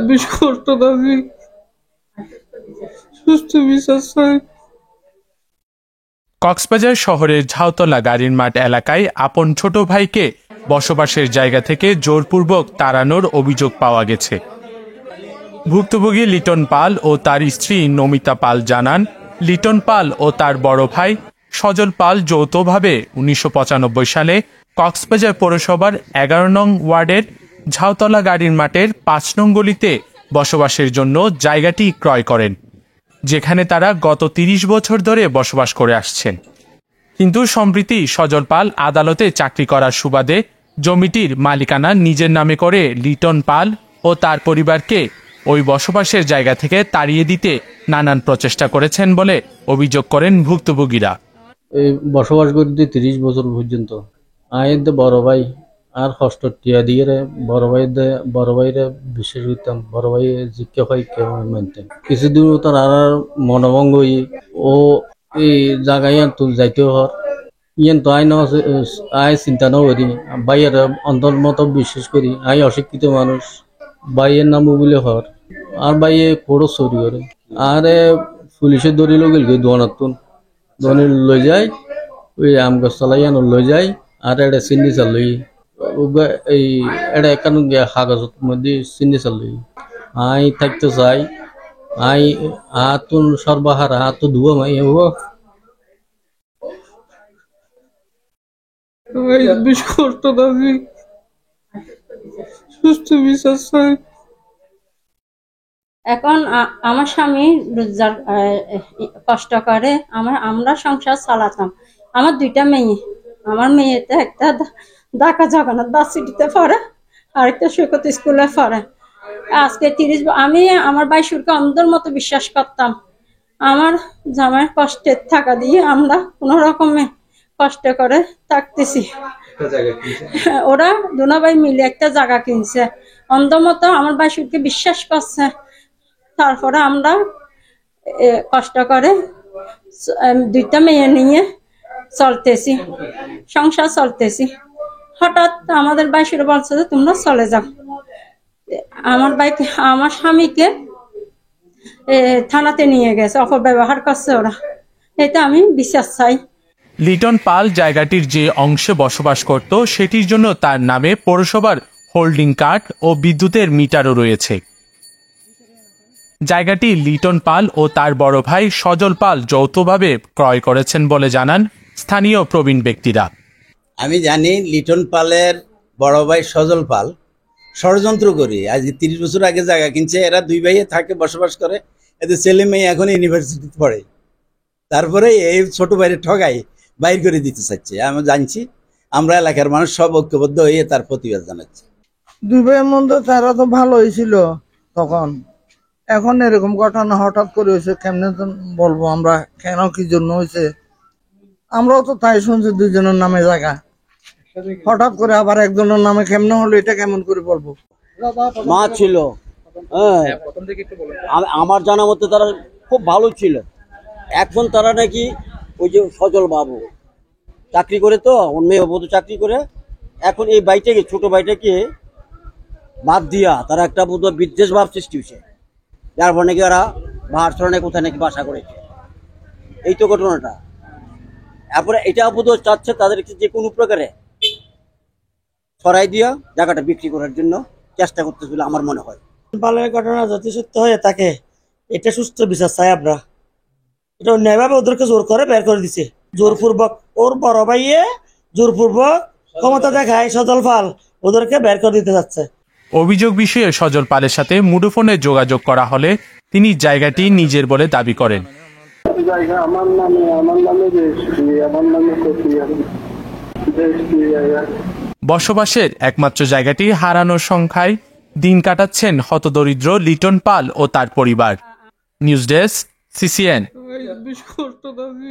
বেশ কষ্ট দাবি সুস্থ বিচার চাই। কক্সবাজার শহরের ঝাউতলা গাড়ির মাঠ এলাকায় আপন ছোট ভাইকে বসবাসের জায়গা থেকে জোরপূর্বক তাড়ানোর অভিযোগ পাওয়া গেছে। ভুক্তভোগী লিটন পাল ও তার স্ত্রী নমিতা পাল জানান, লিটন পাল ও তার বড় ভাই সজল পাল যৌথভাবে ১৯৯৫ সালে কক্সবাজার পৌরসভার ১১ নং ওয়ার্ডের ঝাউতলা গাড়ির মাঠের ৫ নং গলিতে বসবাসের জন্য জায়গাটি ক্রয় করেন, যেখানে তারা গত ৩০ বছর ধরে বসবাস করে আসছেন। কিন্তু সম্প্রতি সজল পাল আদালতে চাকরি করার সুবাদে জমিটির মালিকানা নিজের নামে করে লিটন পাল ও তার পরিবারকে ওই বসবাসের জায়গা থেকে তাড়িয়ে দিতে নানান প্রচেষ্টা করেছেন বলে অভিযোগ করেন ভুক্তভোগীরা। এই বসবাস করতে ৩০ বছর পর্যন্ত আয়ের বড় ভাই আর কষ্ট টিয়া দিয়ে বড় ভাইরে বিশ্বাস করতাম, বড় ভাই জিজ্ঞা ভাই কেউ মানতেন। কিছুদিন তার আর মনোভঙ্গ ও এই জায়গায় তুল যাইতে হর ইয়ান তো আয় চিন্তা না করি ভাইয়ের অন্তর মতো বিশ্বাস করি। আই অশিক্ষিত মানুষ, ভাইয়ের নাম বলে হর আর ভাইয়ে কোড়ো চুরি করে আর পুলিশে ধরিল গেল দোয়ানাতুন দোয়ানি লই যায় ওই আম গাছ চালাইয়ান লই যায় আর এটা চিন্নি চালই এই এটা একান কাগজের মধ্যে চিন্নি চালই আই থাকতে চাই। আই হাতুন সর্বাহার হাত ধুয়া মাই বেশ কষ্ট দাবি সুস্থ বিচার চাই। এখন আমার স্বামী রোজগার কষ্ট করে আমরা সংসার চালাতাম। আমার 2টা মেয়ে, আমার মেয়েতে একটা ঢাকা জগন্নাথ ভার্সিটিতে পড়ে, আরেকটা সৈকত স্কুলে পড়ে। আজকে 30 আমি আমার ভাই সুরকে অন্ধের মতো বিশ্বাস করতাম। আমার জামাইয়ের কষ্টের টাকা দিয়ে আমরা কোনো রকমে কষ্ট করে থাকতেছি। ওরা দুনা ভাই মিলে একটা জায়গা কিনছে, অন্ধের মতো আমার ভাই সুরকে বিশ্বাস করছে। তারপরে আমরা কষ্ট করে 2টা মেয়ে নিয়ে চলতেছি, সংসার চলতেছি। হঠাৎ আমাদের ভাই সুরে বলছে যে তোমরা চলে যাও। আমার স্বামীকে থানাতে নিয়ে গেছে, অপব্যবহার করছে ওরা। এটা আমি বিশ্বাস চাই। লিটন পাল জায়গাটির যে অংশে বসবাস করত সেটির জন্য তার নামে পৌরসভার হোল্ডিং কার্ড ও বিদ্যুতের মিটারও রয়েছে। জায়গাটি লিটন পাল ও তার বড় ভাই সজল পাল যৌথভাবে ক্রয় করেছেন বলে জানান স্থানীয় প্রবীণ ব্যক্তিরা। আমি জানি লিটন পালের বড় ভাই সজল পাল ষড়যন্ত্র করি আজ 30 বছর আগে জায়গা কিনছে। এরা 2 ভাইয়ে থাকে, বসবাস করে, এদের ছেলে মেয়ে এখন ইউনিভার্সিটিতে পড়ে। তারপরে এই ছোট ভাইরে ঠগাই বাইর করে দিতে চাচ্ছে। আমি জানছি, আমরা এলাকার মানুষ সব ঐক্যবদ্ধ হয়ে তার প্রতিবাদ জানাচ্ছি। 2 ভাইয়ের মধ্যে তারা তো ভালো হয়েছিল তখন, এখন এরকম ঘটনা হঠাৎ করে হয়েছে। কেমনে বলবো আমরা কেন কি জন্য হয়েছে? আমরাও তো তাই শুনছি 2 জনের নামে জায়গা, হঠাৎ করে আবার একজনের নামে কেমনে হলো এটা কেমন করে বলবো? মা ছিল, আমার জানা মতে তারা খুব ভালো ছিল। এখন তারা নাকি ওই যে সজল বাবু চাকরি করে, তো ওর মেয়ে বধূ চাকরি করে, এখন এই ভাইটাকে ছোট ভাইটাকে বাদ দিয়া তারা একটা বোধ বিদ্বেষ ভাব সৃষ্টি হয়েছে, যার ফলে নাকি ওরা ভারসরণে কোথায় নাকি বাসা করেছে। এই তো ঘটনাটা। এরপরে এটা বোধ চাচ্ছে তাদেরকে যে কোনো প্রকারে ছড়াই দিয়া জায়গাটা বিক্রি করার জন্য চেষ্টা করতেছিল আমার মনে হয়। পালের ঘটনা যদি সত্য হয়ে থাকে এটা সুস্থ বিচার চাই আমরা। এটা অন্যায়ভাবে ওদেরকে জোর করে বের করে দিছে, জোরপূর্বক। ওর বড় ভাইয়ে জোরপূর্বক ক্ষমতা দেখায় সজল পাল ওদেরকে বের করে দিতে যাচ্ছে। অভিযোগ বিষয়ে সজল পালের সাথে মুঠোফোনে যোগাযোগ করা হলে তিনি জায়গাটি নিজের বলে দাবি করেন। বসবাসের একমাত্র জায়গাটি হারানোর সংখ্যায় দিন কাটাচ্ছেন হতদরিদ্র লিটন পাল ও তার পরিবার। News desk, CCN। বেশ কষ্ট দাবি।